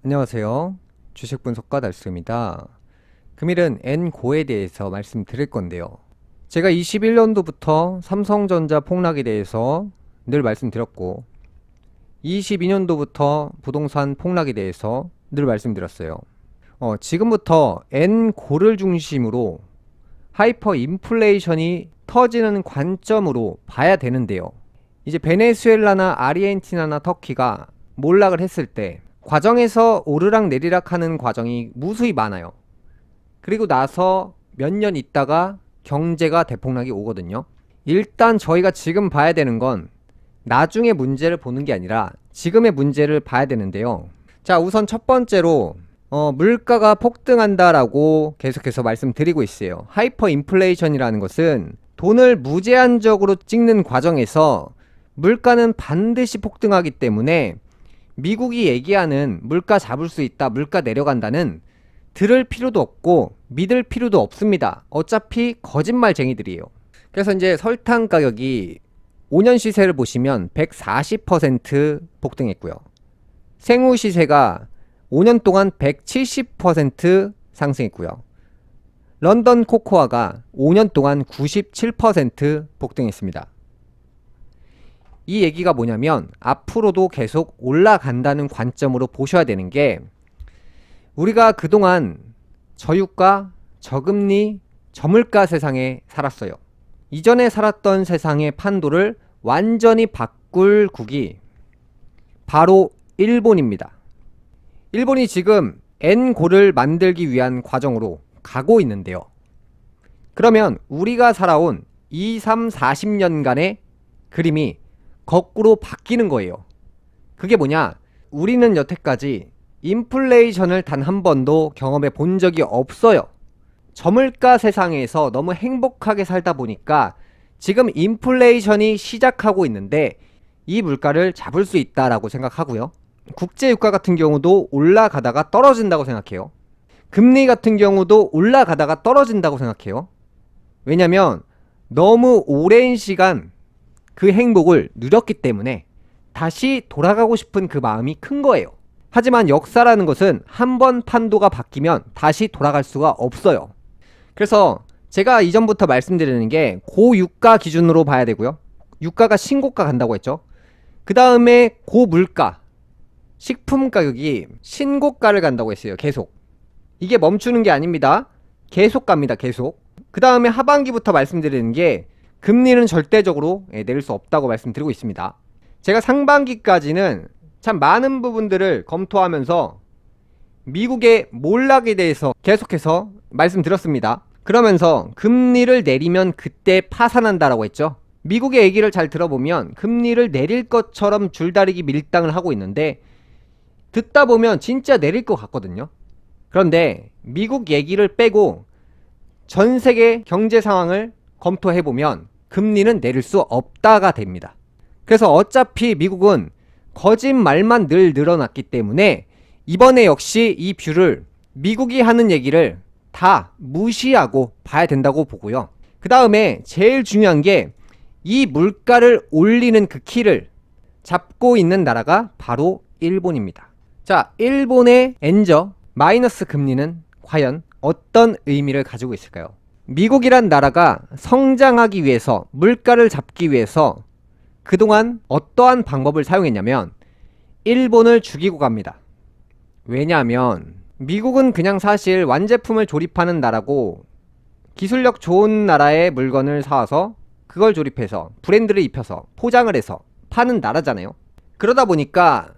안녕하세요. 주식 분석가 달수입니다. 금일은 N고에 대해서 말씀드릴 건데요. 제가 21년도부터 삼성전자 폭락에 대해서 늘 말씀드렸고 22년도부터 부동산 폭락에 대해서 늘 말씀드렸어요. 지금부터 N고를 중심으로 하이퍼 인플레이션이 터지는 관점으로 봐야 되는데요. 이제 베네수엘라나 아르헨티나나 터키가 몰락을 했을 때 과정에서 오르락 내리락 하는 과정이 무수히 많아요. 그리고 나서 몇 년 있다가 경제가 대폭락이 오거든요. 일단 저희가 지금 봐야 되는 건 나중에 문제를 보는 게 아니라 지금의 문제를 봐야 되는데요. 자, 우선 첫 번째로 물가가 폭등한다라고 계속해서 말씀드리고 있어요. 하이퍼 인플레이션이라는 것은 돈을 무제한적으로 찍는 과정에서 물가는 반드시 폭등하기 때문에 미국이 얘기하는 물가 잡을 수 있다, 물가 내려간다는 들을 필요도 없고 믿을 필요도 없습니다. 어차피 거짓말쟁이들이에요. 그래서 이제 설탕 가격이 5년 시세를 보시면 140% 폭등했고요. 생우 시세가 5년 동안 170% 상승했고요. 런던 코코아가 5년 동안 97% 폭등했습니다. 이 얘기가 뭐냐면 앞으로도 계속 올라간다는 관점으로 보셔야 되는 게, 우리가 그동안 저유가, 저금리, 저물가 세상에 살았어요. 이전에 살았던 세상의 판도를 완전히 바꿀 국이 바로 일본입니다. 일본이 지금 N고를 만들기 위한 과정으로 가고 있는데요. 그러면 우리가 살아온 2, 3, 40년간의 그림이 거꾸로 바뀌는 거예요. 그게 뭐냐? 우리는 여태까지 인플레이션을 단 한 번도 경험해 본 적이 없어요. 저물가 세상에서 너무 행복하게 살다 보니까 지금 인플레이션이 시작하고 있는데 이 물가를 잡을 수 있다라고 생각하고요. 국제유가 같은 경우도 올라가다가 떨어진다고 생각해요. 금리 같은 경우도 올라가다가 떨어진다고 생각해요. 왜냐면 너무 오랜 시간 그 행복을 누렸기 때문에 다시 돌아가고 싶은 그 마음이 큰 거예요. 하지만 역사라는 것은 한 번 판도가 바뀌면 다시 돌아갈 수가 없어요. 그래서 제가 이전부터 말씀드리는 게 고유가 기준으로 봐야 되고요. 유가가 신고가 간다고 했죠. 그 다음에 고물가, 식품 가격이 신고가를 간다고 했어요. 계속. 이게 멈추는 게 아닙니다. 계속 갑니다. 계속. 그 다음에 하반기부터 말씀드리는 게 금리는 절대적으로 내릴 수 없다고 말씀드리고 있습니다. 제가 상반기까지는 참 많은 부분들을 검토하면서 미국의 몰락에 대해서 계속해서 말씀드렸습니다. 그러면서 금리를 내리면 그때 파산한다라고 했죠. 미국의 얘기를 잘 들어보면 금리를 내릴 것처럼 줄다리기 밀당을 하고 있는데 듣다 보면 진짜 내릴 것 같거든요. 그런데 미국 얘기를 빼고 전 세계 경제 상황을 검토해보면 금리는 내릴 수 없다가 됩니다. 그래서 어차피 미국은 거짓말만 늘 늘어났기 때문에 이번에 역시 이 뷰를 미국이 하는 얘기를 다 무시하고 봐야 된다고 보고요. 그 다음에 제일 중요한 게 이 물가를 올리는 그 키를 잡고 있는 나라가 바로 일본입니다. 자, 일본의 엔저 마이너스 금리는 과연 어떤 의미를 가지고 있을까요? 미국이란 나라가 성장하기 위해서, 물가를 잡기 위해서 그동안 어떠한 방법을 사용했냐면 일본을 죽이고 갑니다. 왜냐하면 미국은 그냥 사실 완제품을 조립하는 나라고 기술력 좋은 나라의 물건을 사와서 그걸 조립해서 브랜드를 입혀서 포장을 해서 파는 나라잖아요. 그러다 보니까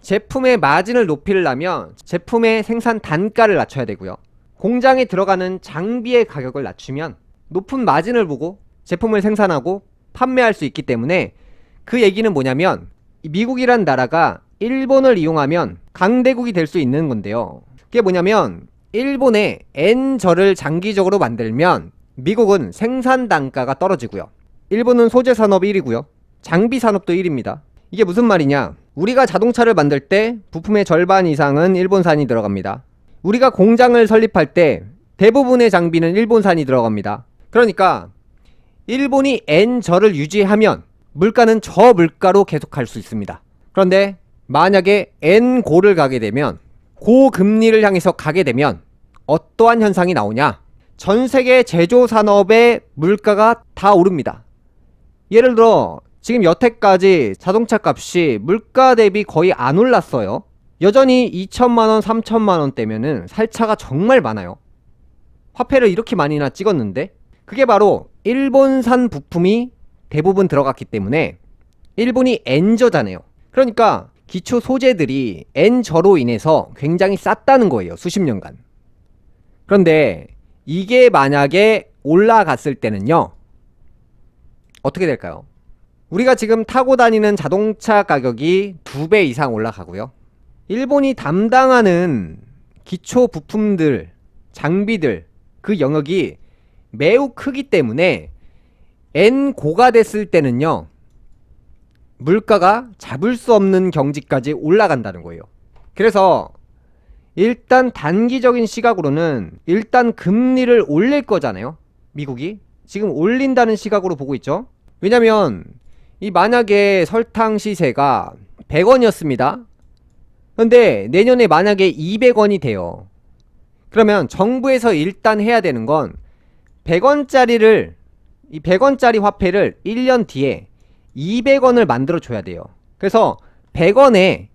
제품의 마진을 높이려면 제품의 생산 단가를 낮춰야 되고요. 공장에 들어가는 장비의 가격을 낮추면 높은 마진을 보고 제품을 생산하고 판매할 수 있기 때문에, 그 얘기는 뭐냐면 미국이란 나라가 일본을 이용하면 강대국이 될 수 있는 건데요. 그게 뭐냐면 일본의 N저를 장기적으로 만들면 미국은 생산 단가가 떨어지고요. 일본은 소재 산업 1위고요. 장비 산업도 1위입니다. 이게 무슨 말이냐? 우리가 자동차를 만들 때 부품의 절반 이상은 일본산이 들어갑니다. 우리가 공장을 설립할 때 대부분의 장비는 일본산이 들어갑니다. 그러니까 일본이 N저를 유지하면 물가는 저 물가로 계속 갈 수 있습니다. 그런데 만약에 N고를 가게 되면 고금리를 향해서 가게 되면 어떠한 현상이 나오냐? 전 세계 제조 산업의 물가가 다 오릅니다. 예를 들어 지금 여태까지 자동차 값이 물가 대비 거의 안 올랐어요. 여전히 2천만원, 3천만원대면은 살 차가 정말 많아요. 화폐를 이렇게 많이나 찍었는데 그게 바로 일본산 부품이 대부분 들어갔기 때문에 일본이 N저잖아요. 그러니까 기초 소재들이 N저로 인해서 굉장히 쌌다는 거예요. 수십 년간. 그런데 이게 만약에 올라갔을 때는요, 어떻게 될까요? 우리가 지금 타고 다니는 자동차 가격이 2배 이상 올라가고요. 일본이 담당하는 기초 부품들, 장비들, 그 영역이 매우 크기 때문에 N고가 됐을 때는요, 물가가 잡을 수 없는 경지까지 올라간다는 거예요. 그래서 일단 단기적인 시각으로는 일단 금리를 올릴 거잖아요. 미국이 지금 올린다는 시각으로 보고 있죠. 왜냐면 이 만약에 설탕 시세가 100원이었습니다. 근데 내년에 만약에 200원이 돼요. 그러면 정부에서 일단 해야 되는 건 100원짜리를 이 100원짜리 화폐를 1년 뒤에 200원을 만들어 줘야 돼요. 그래서 100원에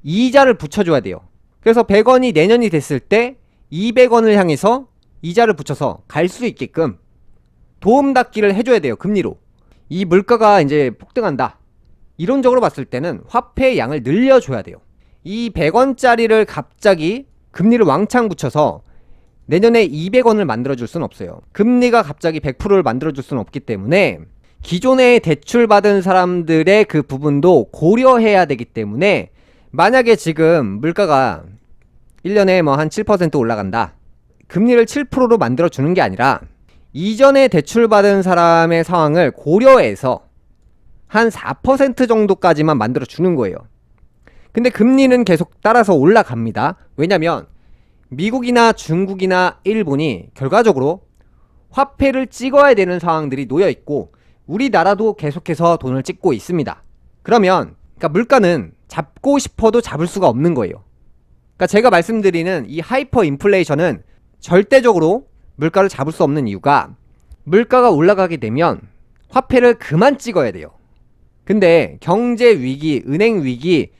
이자를 붙여줘야 돼요. 그래서 100원이 내년이 됐을 때 200원을 향해서 이자를 붙여서 갈 수 있게끔 도움닫기를 해줘야 돼요. 금리로. 이 물가가 이제 폭등한다. 이론적으로 봤을 때는 화폐의 양을 늘려줘야 돼요. 이 100원짜리를 갑자기 금리를 왕창 붙여서 내년에 200원을 만들어줄 수는 없어요. 금리가 갑자기 100%를 만들어줄 수는 없기 때문에 기존에 대출받은 사람들의 그 부분도 고려해야 되기 때문에 만약에 지금 물가가 1년에 뭐 한 7% 올라간다. 금리를 7%로 만들어주는 게 아니라 이전에 대출받은 사람의 상황을 고려해서 한 4% 정도까지만 만들어주는 거예요. 근데 금리는 계속 따라서 올라갑니다. 왜냐면 미국이나 중국이나 일본이 결과적으로 화폐를 찍어야 되는 상황들이 놓여있고 우리나라도 계속해서 돈을 찍고 있습니다. 그러면 그러니까 물가는 잡고 싶어도 잡을 수가 없는 거예요. 그러니까 제가 말씀드리는 이 하이퍼 인플레이션은 절대적으로 물가를 잡을 수 없는 이유가 물가가 올라가게 되면 화폐를 그만 찍어야 돼요. 근데 경제 위기, 은행 위기,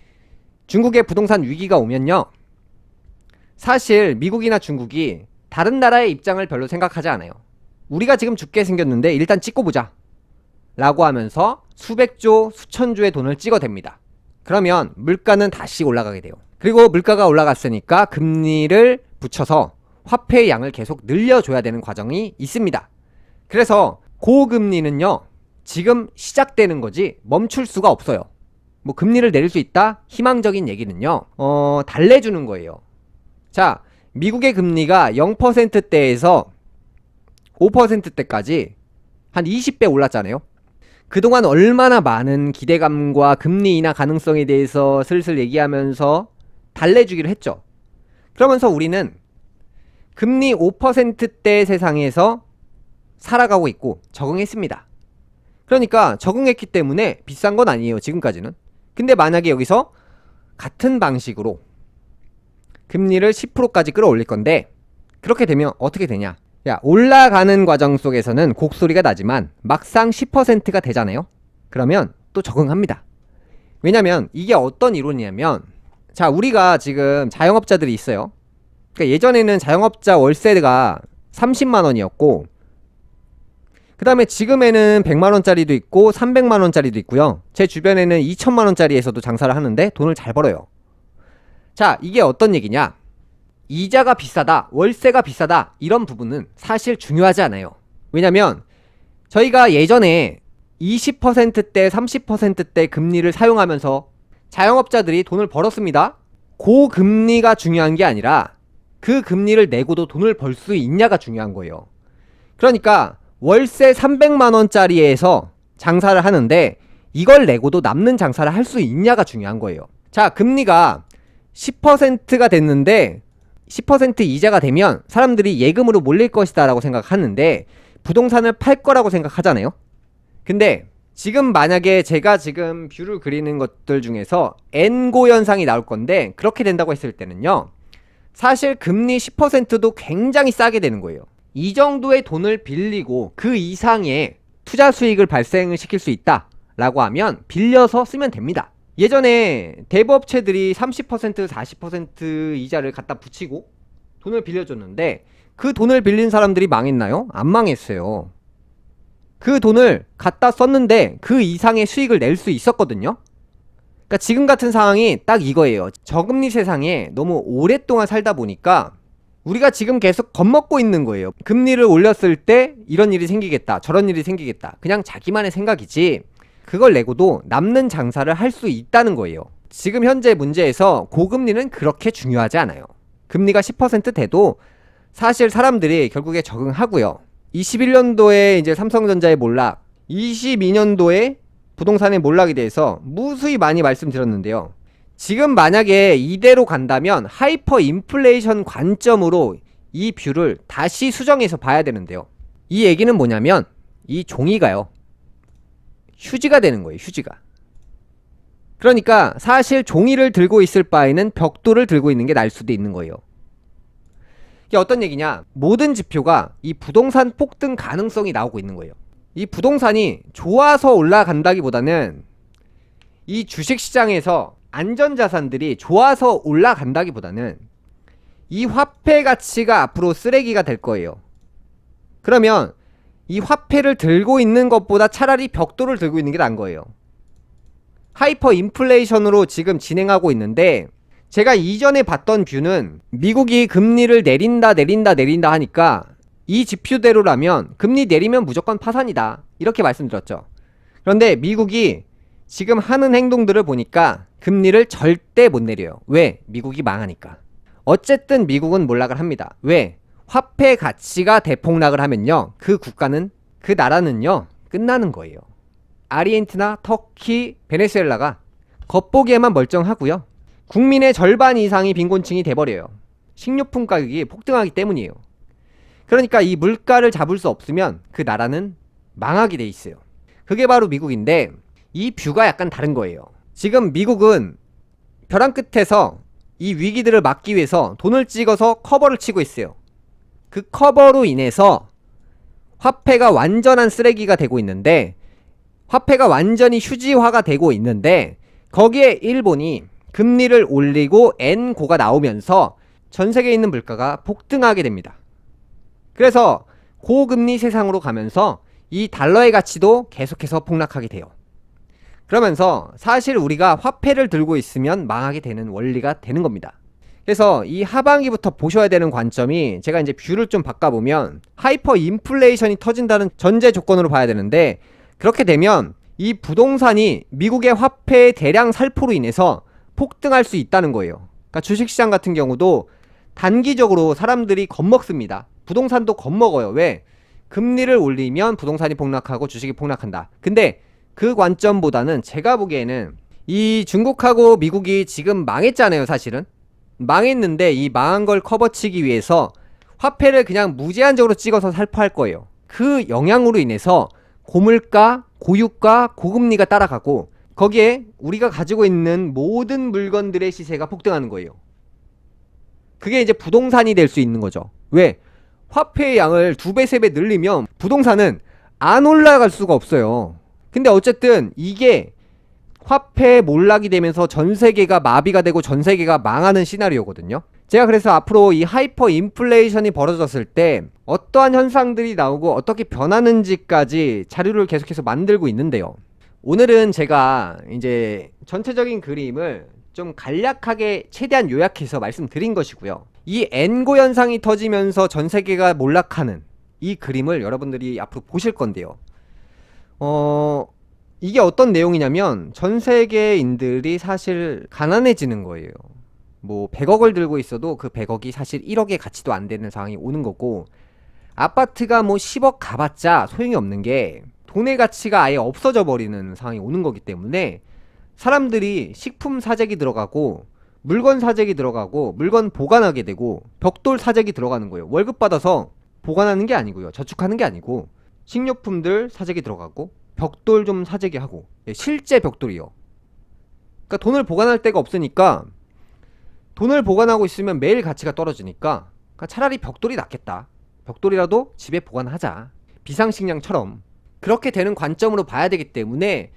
중국의 부동산 위기가 오면요, 사실 미국이나 중국이 다른 나라의 입장을 별로 생각하지 않아요. 우리가 지금 죽게 생겼는데 일단 찍고 보자 라고 하면서 수백조, 수천조의 돈을 찍어댑니다. 그러면 물가는 다시 올라가게 돼요. 그리고 물가가 올라갔으니까 금리를 붙여서 화폐의 양을 계속 늘려줘야 되는 과정이 있습니다. 그래서 고금리는요, 지금 시작되는 거지 멈출 수가 없어요. 뭐 금리를 내릴 수 있다? 희망적인 얘기는요, 달래주는 거예요. 자, 미국의 금리가 0%대에서 5%대까지 한 20배 올랐잖아요. 그동안 얼마나 많은 기대감과 금리 인하 가능성에 대해서 슬슬 얘기하면서 달래주기를 했죠. 그러면서 우리는 금리 5%대 세상에서 살아가고 있고 적응했습니다. 그러니까 적응했기 때문에 비싼 건 아니에요, 지금까지는. 근데 만약에 여기서 같은 방식으로 금리를 10%까지 끌어올릴 건데 그렇게 되면 어떻게 되냐? 야, 올라가는 과정 속에서는 곡소리가 나지만 막상 10%가 되잖아요? 그러면 또 적응합니다. 왜냐면 이게 어떤 이론이냐면, 자, 우리가 지금 자영업자들이 있어요. 그러니까 예전에는 자영업자 월세가 30만원이었고 그 다음에 지금에는 100만원짜리도 있고 300만원짜리도 있고요. 제 주변에는 2천만원짜리에서도 장사를 하는데 돈을 잘 벌어요. 자, 이게 어떤 얘기냐? 이자가 비싸다, 월세가 비싸다, 이런 부분은 사실 중요하지 않아요. 왜냐면 저희가 예전에 20%대 30%대 금리를 사용하면서 자영업자들이 돈을 벌었습니다. 고금리가 중요한 게 아니라 그 금리를 내고도 돈을 벌 수 있냐가 중요한 거예요. 그러니까 월세 300만원짜리에서 장사를 하는데 이걸 내고도 남는 장사를 할 수 있냐가 중요한 거예요. 자, 금리가 10%가 됐는데 10% 이자가 되면 사람들이 예금으로 몰릴 것이다 라고 생각하는데 부동산을 팔 거라고 생각하잖아요. 근데 지금 만약에 제가 지금 뷰를 그리는 것들 중에서 N고 현상이 나올 건데 그렇게 된다고 했을 때는요, 사실 금리 10%도 굉장히 싸게 되는 거예요. 이 정도의 돈을 빌리고 그 이상의 투자 수익을 발생을 시킬 수 있다 라고 하면 빌려서 쓰면 됩니다. 예전에 대부업체들이 30% 40% 이자를 갖다 붙이고 돈을 빌려줬는데 그 돈을 빌린 사람들이 망했나요? 안 망했어요. 그 돈을 갖다 썼는데 그 이상의 수익을 낼 수 있었거든요. 그러니까 지금 같은 상황이 딱 이거예요. 저금리 세상에 너무 오랫동안 살다 보니까 우리가 지금 계속 겁먹고 있는 거예요. 금리를 올렸을 때 이런 일이 생기겠다, 저런 일이 생기겠다. 그냥 자기만의 생각이지 그걸 내고도 남는 장사를 할 수 있다는 거예요. 지금 현재 문제에서 고금리는 그렇게 중요하지 않아요. 금리가 10% 돼도 사실 사람들이 결국에 적응하고요. 21년도에 이제 삼성전자의 몰락, 22년도에 부동산의 몰락에 대해서 무수히 많이 말씀드렸는데요. 지금 만약에 이대로 간다면 하이퍼 인플레이션 관점으로 이 뷰를 다시 수정해서 봐야 되는데요. 이 얘기는 뭐냐면 이 종이가요, 휴지가 되는 거예요. 휴지가. 그러니까 사실 종이를 들고 있을 바에는 벽돌을 들고 있는 게 나을 수도 있는 거예요. 이게 어떤 얘기냐, 모든 지표가 이 부동산 폭등 가능성이 나오고 있는 거예요. 이 부동산이 좋아서 올라간다기보다는 이 주식시장에서 안전자산들이 좋아서 올라간다기보다는 이 화폐 가치가 앞으로 쓰레기가 될 거예요. 그러면 이 화폐를 들고 있는 것보다 차라리 벽돌을 들고 있는 게 나은 거예요. 하이퍼 인플레이션으로 지금 진행하고 있는데 제가 이전에 봤던 뷰는 미국이 금리를 내린다 하니까 이 지표대로라면 금리 내리면 무조건 파산이다 이렇게 말씀드렸죠. 그런데 미국이 지금 하는 행동들을 보니까 금리를 절대 못 내려요. 왜? 미국이 망하니까. 어쨌든 미국은 몰락을 합니다. 왜? 화폐 가치가 대폭락을 하면요, 그 국가는, 그 나라는요 끝나는 거예요. 아르헨티나, 터키, 베네수엘라가 겉보기에만 멀쩡하고요, 국민의 절반 이상이 빈곤층이 돼버려요. 식료품 가격이 폭등하기 때문이에요. 그러니까 이 물가를 잡을 수 없으면 그 나라는 망하게 돼 있어요. 그게 바로 미국인데 이 뷰가 약간 다른 거예요. 지금 미국은 벼랑 끝에서 이 위기들을 막기 위해서 돈을 찍어서 커버를 치고 있어요. 그 커버로 인해서 화폐가 완전한 쓰레기가 되고 있는데, 화폐가 완전히 휴지화가 되고 있는데, 거기에 일본이 금리를 올리고 N고가 나오면서 전 세계에 있는 물가가 폭등하게 됩니다. 그래서 고금리 세상으로 가면서 이 달러의 가치도 계속해서 폭락하게 돼요. 그러면서 사실 우리가 화폐를 들고 있으면 망하게 되는 원리가 되는 겁니다. 그래서 이 하반기부터 보셔야 되는 관점이, 제가 이제 뷰를 좀 바꿔보면 하이퍼 인플레이션이 터진다는 전제 조건으로 봐야 되는데, 그렇게 되면 이 부동산이 미국의 화폐의 대량 살포로 인해서 폭등할 수 있다는 거예요. 그러니까 주식시장 같은 경우도 단기적으로 사람들이 겁먹습니다. 부동산도 겁먹어요. 왜? 금리를 올리면 부동산이 폭락하고 주식이 폭락한다. 근데 그 관점보다는 제가 보기에는 이 중국하고 미국이 지금 망했잖아요. 사실은 망했는데 이 망한 걸 커버치기 위해서 화폐를 그냥 무제한적으로 찍어서 살포할 거예요. 그 영향으로 인해서 고물가, 고유가, 고금리가 따라가고 거기에 우리가 가지고 있는 모든 물건들의 시세가 폭등하는 거예요. 그게 이제 부동산이 될 수 있는 거죠. 왜? 화폐의 양을 2배, 3배 늘리면 부동산은 안 올라갈 수가 없어요. 근데 어쨌든 이게 화폐 몰락이 되면서 전 세계가 마비가 되고 전 세계가 망하는 시나리오거든요. 제가 그래서 앞으로 이 하이퍼 인플레이션이 벌어졌을 때 어떠한 현상들이 나오고 어떻게 변하는지까지 자료를 계속해서 만들고 있는데요. 오늘은 제가 이제 전체적인 그림을 좀 간략하게 최대한 요약해서 말씀드린 것이고요. 이 N고 현상이 터지면서 전 세계가 몰락하는 이 그림을 여러분들이 앞으로 보실 건데요. 이게 어떤 내용이냐면 전 세계인들이 사실 가난해지는 거예요. 뭐 100억을 들고 있어도 그 100억이 사실 1억의 가치도 안 되는 상황이 오는 거고, 아파트가 뭐 10억 가봤자 소용이 없는 게 돈의 가치가 아예 없어져 버리는 상황이 오는 거기 때문에 사람들이 식품 사재기 들어가고 물건 사재기 들어가고 물건 보관하게 되고 벽돌 사재기 들어가는 거예요. 월급 받아서 보관하는 게 아니고요, 저축하는 게 아니고 식료품들 사재기 들어가고 벽돌 좀 사재기 하고, 실제 벽돌이요. 그러니까 돈을 보관할 데가 없으니까 돈을 보관하고 있으면 매일 가치가 떨어지니까 차라리 벽돌이 낫겠다. 벽돌이라도 집에 보관하자. 비상식량처럼 그렇게 되는 관점으로 봐야 되기 때문에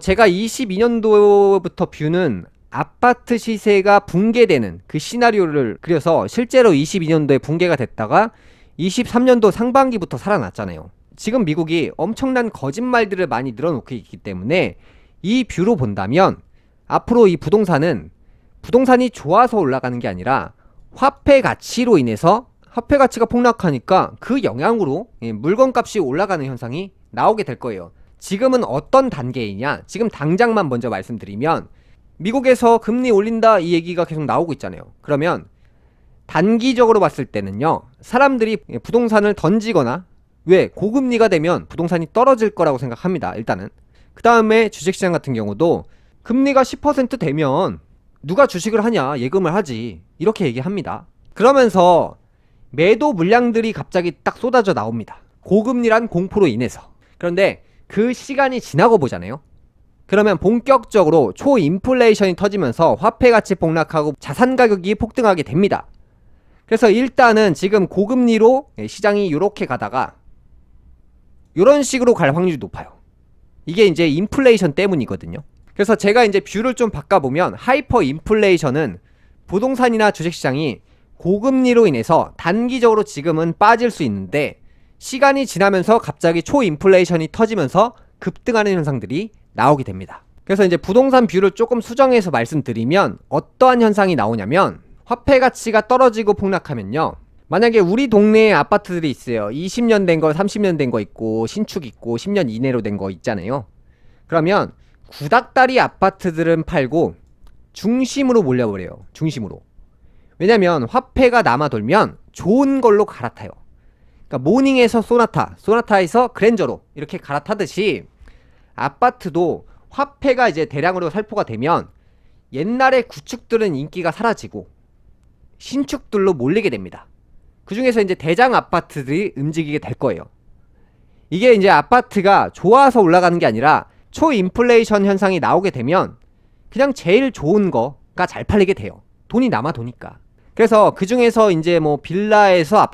제가 22년도부터 뷰는 아파트 시세가 붕괴되는 그 시나리오를 그려서 실제로 22년도에 붕괴가 됐다가 23년도 상반기부터 살아났잖아요. 지금 미국이 엄청난 거짓말들을 많이 늘어놓고 있기 때문에 이 뷰로 본다면 앞으로 이 부동산이 좋아서 올라가는 게 아니라 화폐 가치로 인해서 화폐 가치가 폭락하니까 그 영향으로 물건값이 올라가는 현상이 나오게 될 거예요. 지금은 어떤 단계이냐? 지금 당장만 먼저 말씀드리면 미국에서 금리 올린다 이 얘기가 계속 나오고 있잖아요. 그러면 단기적으로 봤을 때는요, 사람들이 부동산을 던지거나 왜 고금리가 되면 부동산이 떨어질 거라고 생각합니다. 일단은 그 다음에 주식시장 같은 경우도 금리가 10% 되면 누가 주식을 하냐, 예금을 하지, 이렇게 얘기합니다. 그러면서 매도 물량들이 갑자기 딱 쏟아져 나옵니다. 고금리란 공포로 인해서. 그런데 그 시간이 지나고 보잖아요. 그러면 본격적으로 초인플레이션이 터지면서 화폐 가치 폭락하고 자산 가격이 폭등하게 됩니다. 그래서 일단은 지금 고금리로 시장이 이렇게 가다가 이런 식으로 갈 확률이 높아요. 이게 이제 인플레이션 때문이거든요. 그래서 제가 이제 뷰를 좀 바꿔보면 하이퍼 인플레이션은 부동산이나 주식시장이 고금리로 인해서 단기적으로 지금은 빠질 수 있는데 시간이 지나면서 갑자기 초인플레이션이 터지면서 급등하는 현상들이 나오게 됩니다. 그래서 이제 부동산 뷰를 조금 수정해서 말씀드리면 어떠한 현상이 나오냐면 화폐 가치가 떨어지고 폭락하면요, 만약에 우리 동네에 아파트들이 있어요. 20년 된 거, 30년 된 거 있고 신축 있고 10년 이내로 된 거 있잖아요. 그러면 구닥다리 아파트들은 팔고 중심으로 몰려버려요. 중심으로. 왜냐면 화폐가 남아 돌면 좋은 걸로 갈아타요. 그러니까 모닝에서 소나타에서 그랜저로 이렇게 갈아타듯이 아파트도 화폐가 이제 대량으로 살포가 되면 옛날의 구축들은 인기가 사라지고 신축들로 몰리게 됩니다. 그 중에서 이제 대장 아파트들이 움직이게 될 거예요. 이게 이제 아파트가 좋아서 올라가는 게 아니라 초인플레이션 현상이 나오게 되면 그냥 제일 좋은 거가 잘 팔리게 돼요. 돈이 남아 도니까. 그래서 그 중에서 이제 뭐 빌라에서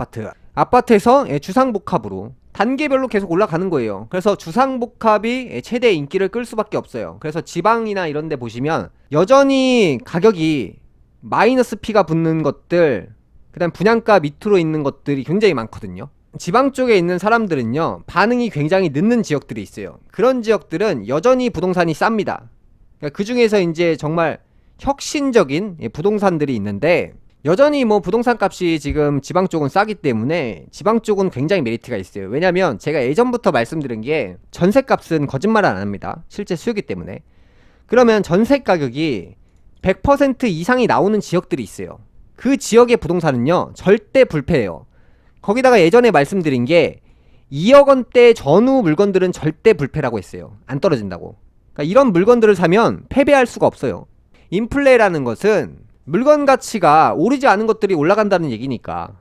아파트에서 주상복합으로 단계별로 계속 올라가는 거예요. 그래서 주상복합이 최대 인기를 끌 수밖에 없어요. 그래서 지방이나 이런 데 보시면 여전히 가격이 마이너스 P가 붙는 것들, 그 다음 분양가 밑으로 있는 것들이 굉장히 많거든요. 지방 쪽에 있는 사람들은요, 반응이 굉장히 늦는 지역들이 있어요. 그런 지역들은 여전히 부동산이 쌉니다. 그러니까 그 중에서 이제 정말 혁신적인 부동산들이 있는데 여전히 뭐 부동산 값이 지금 지방 쪽은 싸기 때문에 지방 쪽은 굉장히 메리트가 있어요. 왜냐면 제가 예전부터 말씀드린 게 전세 값은 거짓말 안 합니다. 실제 수요기 때문에. 그러면 전세 가격이 100% 이상이 나오는 지역들이 있어요. 그 지역의 부동산은요, 절대 불패예요. 거기다가 예전에 말씀드린 게 2억 원대 전후 물건들은 절대 불패라고 했어요. 안 떨어진다고. 그러니까 이런 물건들을 사면 패배할 수가 없어요. 인플레라는 것은 물건 가치가 오르지 않은 것들이 올라간다는 얘기니까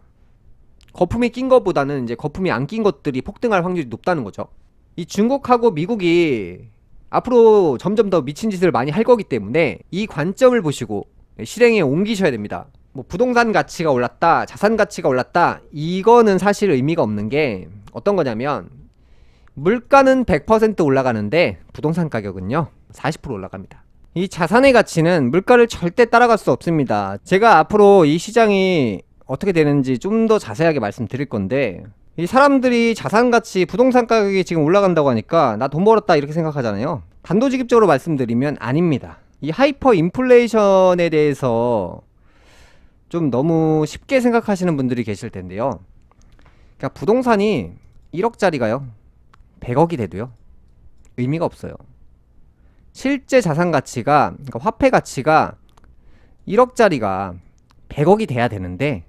거품이 낀 것보다는 이제 거품이 안 낀 것들이 폭등할 확률이 높다는 거죠. 이 중국하고 미국이 앞으로 점점 더 미친 짓을 많이 할 거기 때문에 이 관점을 보시고 실행에 옮기셔야 됩니다. 뭐 부동산 가치가 올랐다, 자산 가치가 올랐다, 이거는 사실 의미가 없는 게 어떤 거냐면 물가는 100% 올라가는데 부동산 가격은요 40% 올라갑니다. 이 자산의 가치는 물가를 절대 따라갈 수 없습니다. 제가 앞으로 이 시장이 어떻게 되는지 좀 더 자세하게 말씀드릴 건데, 이 사람들이 자산 가치, 부동산 가격이 지금 올라간다고 하니까 나 돈 벌었다 이렇게 생각하잖아요. 단도직입적으로 말씀드리면 아닙니다. 이 하이퍼 인플레이션에 대해서 좀 너무 쉽게 생각하시는 분들이 계실 텐데요. 그러니까 부동산이 1억짜리가요 100억이 돼도요 의미가 없어요. 실제 자산 가치가, 그러니까 화폐 가치가 1억짜리가 100억이 돼야 되는데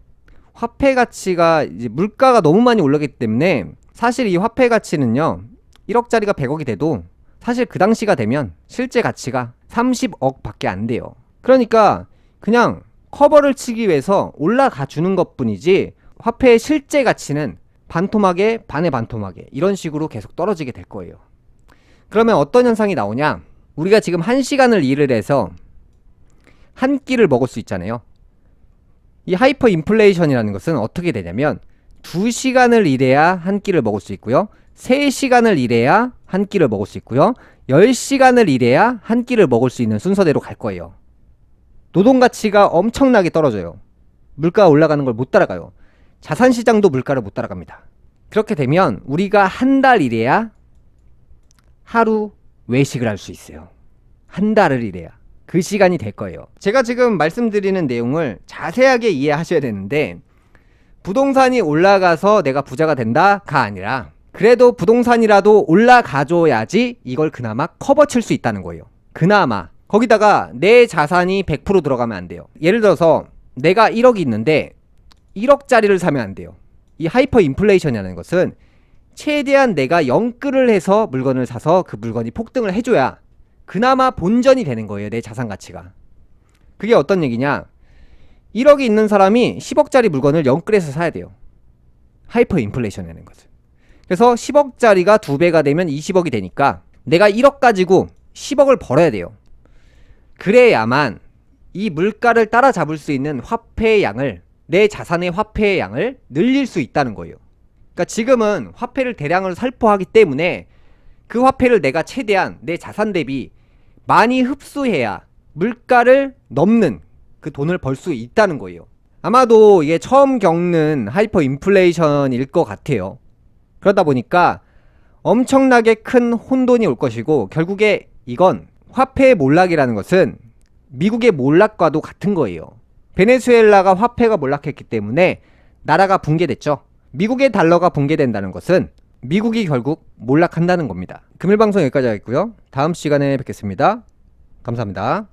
화폐 가치가 이제 물가가 너무 많이 올라가기 때문에 사실 이 화폐 가치는요 1억짜리가 100억이 돼도 사실 그 당시가 되면 실제 가치가 30억 밖에 안 돼요. 그러니까 그냥 커버를 치기 위해서 올라가 주는 것 뿐이지 화폐의 실제 가치는 반토막에 반에 반토막에 이런 식으로 계속 떨어지게 될 거예요. 그러면 어떤 현상이 나오냐, 우리가 지금 1시간을 일을 해서 한 끼를 먹을 수 있잖아요. 이 하이퍼 인플레이션이라는 것은 어떻게 되냐면 2시간을 일해야 한 끼를 먹을 수 있고요. 3시간을 일해야 한 끼를 먹을 수 있고요. 10시간을 일해야 한 끼를 먹을 수 있는 순서대로 갈 거예요. 노동 가치가 엄청나게 떨어져요. 물가가 올라가는 걸 못 따라가요. 자산시장도 물가를 못 따라갑니다. 그렇게 되면 우리가 한 달 일해야 하루 외식을 할 수 있어요. 한 달을 일해야 그 시간이 될 거예요. 제가 지금 말씀드리는 내용을 자세하게 이해하셔야 되는데, 부동산이 올라가서 내가 부자가 된다가 아니라 그래도 부동산이라도 올라가줘야지 이걸 그나마 커버 칠 수 있다는 거예요. 그나마. 거기다가 내 자산이 100% 들어가면 안 돼요. 예를 들어서 내가 1억이 있는데 1억짜리를 사면 안 돼요. 이 하이퍼 인플레이션이라는 것은 최대한 내가 영끌을 해서 물건을 사서 그 물건이 폭등을 해줘야 그나마 본전이 되는 거예요. 내 자산 가치가. 그게 어떤 얘기냐? 1억이 있는 사람이 10억짜리 물건을 영끌해서 사야 돼요. 하이퍼 인플레이션이라는 것은. 그래서 10억짜리가 2배가 되면 20억이 되니까 내가 1억 가지고 10억을 벌어야 돼요. 그래야만 이 물가를 따라잡을 수 있는 화폐의 양을, 내 자산의 화폐의 양을 늘릴 수 있다는 거예요. 그러니까 지금은 화폐를 대량으로 살포하기 때문에 그 화폐를 내가 최대한 내 자산 대비 많이 흡수해야 물가를 넘는 그 돈을 벌 수 있다는 거예요. 아마도 이게 처음 겪는 하이퍼 인플레이션일 것 같아요. 그러다 보니까 엄청나게 큰 혼돈이 올 것이고, 결국에 이건 화폐의 몰락이라는 것은 미국의 몰락과도 같은 거예요. 베네수엘라가 화폐가 몰락했기 때문에 나라가 붕괴됐죠. 미국의 달러가 붕괴된다는 것은 미국이 결국 몰락한다는 겁니다. 금일방송 여기까지 하겠고요. 다음 시간에 뵙겠습니다. 감사합니다.